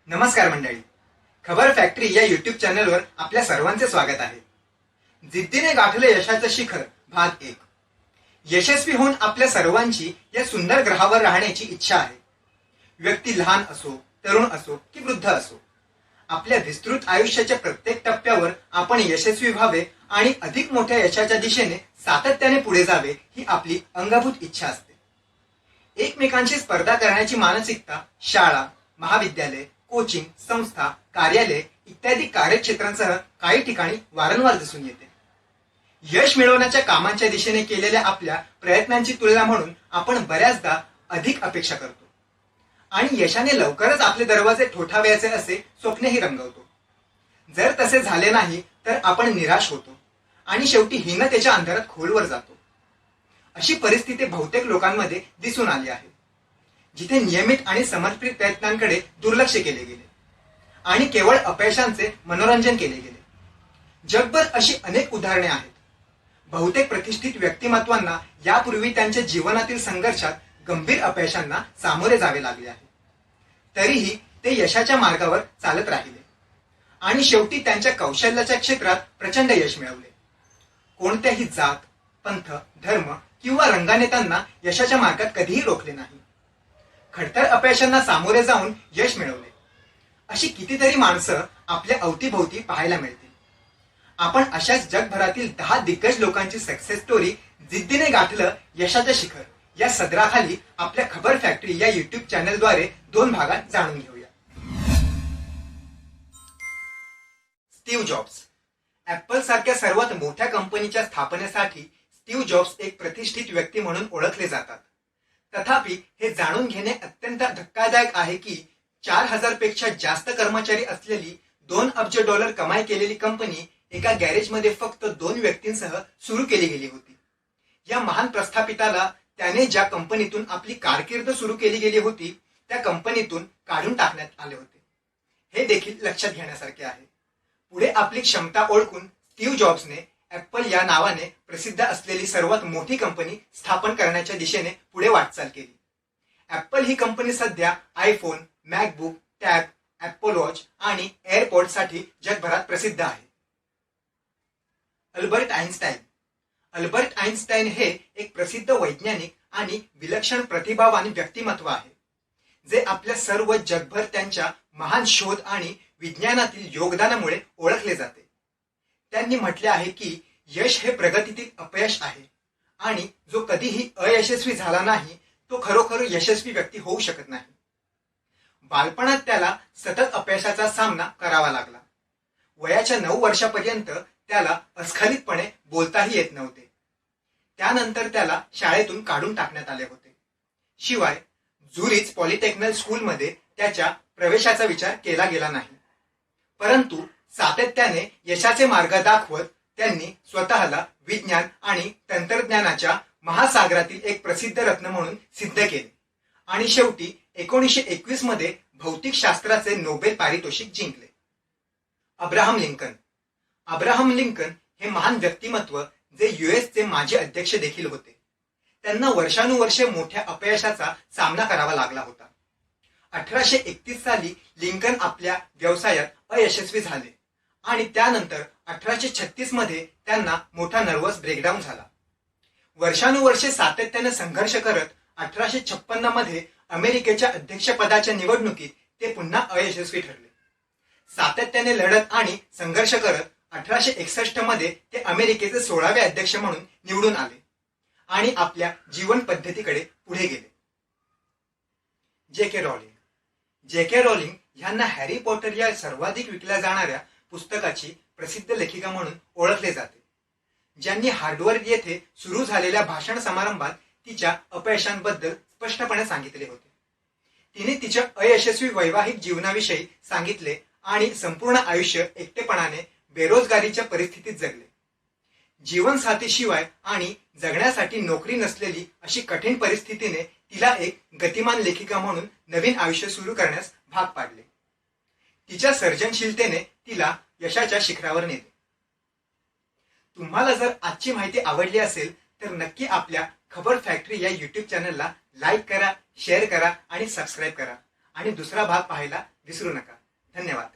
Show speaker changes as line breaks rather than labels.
नमस्कार मंडळी, खबर फॅक्टरी या युट्यूब चॅनलवर आपल्या सर्वांचे स्वागत आहे. जिद्दीने गाठले यशाचं शिखर भाग 1. यशस्वी होऊन आपल्या सर्वांची या सुंदर ग्रहावर राहण्याची इच्छा आहे. व्यक्ती लहान असो, तरुण असो की वृद्ध असो, आपल्या विस्तृत आयुष्याच्या प्रत्येक टप्प्यावर आपण यशस्वी व्हावे आणि अधिक मोठ्या यशाच्या दिशेने सातत्याने पुढे जावे ही आपली अंगभूत इच्छा असते. एकमेकांशी स्पर्धा करण्याची मानसिकता शाळा, महाविद्यालय, कोचिंग संस्था, कार्यालय इत्यादी कार्यक्षेत्रांसह काही ठिकाणी वारंवार दिसून येते. यश मिळवण्याच्या कामांच्या दिशेने केलेल्या आपल्या प्रयत्नांची तुलना म्हणून आपण बऱ्याचदा अधिक अपेक्षा करतो आणि यशाने लवकरच आपले दरवाजे ठोठावायचे असे स्वप्नही रंगवतो. जर तसे झाले नाही तर आपण निराश होतो आणि शेवटी हीनतेच्या अंधारात खोलवर जातो. अशी परिस्थिती बहुतेक लोकांमध्ये दिसून आली आहे, जिथे नियमित आणि समर्पित प्रयत्नांकडे दुर्लक्ष केले गेले आणि केवळ अपयशांचे मनोरंजन केले गेले. जगभर अशी अनेक उदाहरणे आहेत. बहुतेक प्रतिष्ठित व्यक्तिमत्वांना यापूर्वी त्यांच्या जीवनातील संघर्षात गंभीर अपयशांना सामोरे जावे लागले आहे. तरीही ते यशाच्या मार्गावर चालत राहिले आणि शेवटी त्यांच्या कौशल्याच्या क्षेत्रात प्रचंड यश मिळवले. कोणत्याही जात, पंथ, धर्म किंवा रंगाने त्यांना यशाच्या मार्गात कधीही रोखले नाही. खडतर अपयशांना सामोरे जाऊन यश मिळवले अशी कितीतरी माणसं आपल्या अवतीभोवती पाहायला मिळतील. आपण अशाच जगभरातील 10 दिग्गज लोकांची सक्सेस स्टोरी जिद्दीने गाठलं यशाचं शिखर या सदराखाली आपल्या खबर फॅक्टरी या युट्यूब चॅनलद्वारे 2 भागात जाणून घेऊया. Steve jobs. ऍपल सारख्या सर्वात मोठ्या कंपनीच्या स्थापनेसाठी स्टीव्ह जॉब्स एक प्रतिष्ठित व्यक्ती म्हणून ओळखले जातात. तथापि हे जाणून घेणे अत्यंत धक्कादायक आहे की 4000 पेक्षा जास्त कर्मचारी असलेली $2 अब्ज कमाई केलेली कंपनी एका गॅरेजमध्ये फक्त 2 व्यक्तींसह सुरू केली गेली होती. या महान प्रस्थापिताला त्याने ज्या कंपनीतून आपली कारकीर्द सुरू केली गेली होती त्या कंपनीतून काढून टाकण्यात आले होते. हे देखील लक्षात घेण्यासारखे आहे. पुढे आपली क्षमता ओळखून स्टीव्ह जॉब्सने ऍपल या नावाने प्रसिद्ध असलेली सर्वात मोठी कंपनी स्थापन करण्याच्या दिशेने पुढे वाटचाल केली. ऍपल ही कंपनी सध्या iPhone, MacBook, tab, apple watch आणि एअरपॉड साठी जगभरात प्रसिद्ध आहे. Albert Einstein. अल्बर्ट आइन्स्टाईन हे एक प्रसिद्ध वैज्ञानिक आणि विलक्षण प्रतिभावान व्यक्तिमत्व आहे, जे आपल्या सर्व जगभर त्यांच्या महान शोध आणि विज्ञानातील योगदानामुळे ओळखले जाते. त्यांनी म्हटले आहे की यश हे प्रगतीतील अपयश आहे आणि जो कधीही अयशस्वी झाला नाही तो खरोखर यशस्वी व्यक्ती होऊ शकत नाही. बालपणात त्याला सतत अपयशाचा सामना करावा लागला. वयाच्या 9 वर्षापर्यंत त्याला अस्खलितपणे बोलताही येत नव्हते. त्यानंतर त्याला शाळेतून काढून टाकण्यात आले होते. शिवाय झुरिच पॉलिटेक्निकल स्कूलमध्ये त्याच्या प्रवेशाचा विचार केला गेला नाही. परंतु सातत्याने यशाचे मार्ग दाखवत त्यांनी स्वतःला विज्ञान आणि तंत्रज्ञानाच्या महासागरातील एक प्रसिद्ध रत्न म्हणून सिद्ध केले आणि शेवटी 1921 मध्ये भौतिकशास्त्राचे नोबेल पारितोषिक जिंकले. Abraham Lincoln. अब्राहम लिंकन हे महान व्यक्तिमत्व जे यूएसचे माजी अध्यक्ष देखील होते. त्यांना वर्षानुवर्षे मोठ्या अपयशाचा सामना करावा लागला होता. 1831 साली लिंकन आपल्या व्यवसायात अयशस्वी झाले आणि त्यानंतर 1836 मध्ये त्यांना मोठा नर्व्हस ब्रेकडाऊन झाला. वर्षानुवर्षे सातत्याने संघर्ष करत 1856 मध्ये अमेरिकेच्या अध्यक्षपदाच्या निवडणुकीत ते पुन्हा अयशस्वी ठरले. सातत्याने लढत आणि संघर्ष करत 1861 मध्ये ते अमेरिकेचे 16वे अध्यक्ष म्हणून निवडून आले आणि आपल्या जीवन पद्धतीकडे पुढे गेले. जे.के. रॉलिंग. जे.के. रॉलिंग यांना हॅरी पॉटर या सर्वाधिक विकल्या जाणाऱ्या पुस्तकाची प्रसिद्ध लेखिका म्हणून ओळखले जाते, ज्यांनी हार्वर्ड येथे सुरू झालेल्या भाषण समारंभात तिच्या अपयशांबद्दल स्पष्टपणे सांगितले होते. तिने तिच्या अयशस्वी वैवाहिक जीवनाविषयी सांगितले आणि संपूर्ण आयुष्य एकटेपणाने बेरोजगारीच्या परिस्थितीत जगले. जीवनसाथीशिवाय आणि जगण्यासाठी नोकरी नसलेली अशी कठीण परिस्थितीने तिला एक गतिमान लेखिका म्हणून नवीन आयुष्य सुरू करण्यास भाग पाडले. तिच्या सर्जनशीलतेने तिला यशाच्या शिखरावर नेले. तुम्हाला जर आजची माहिती आवडली असेल तर नक्की आपल्या खबर फॅक्टरी या युट्यूब चॅनलला लाईक करा, शेअर करा आणि सबस्क्राईब करा आणि दुसरा भाग पाहायला विसरू नका. धन्यवाद.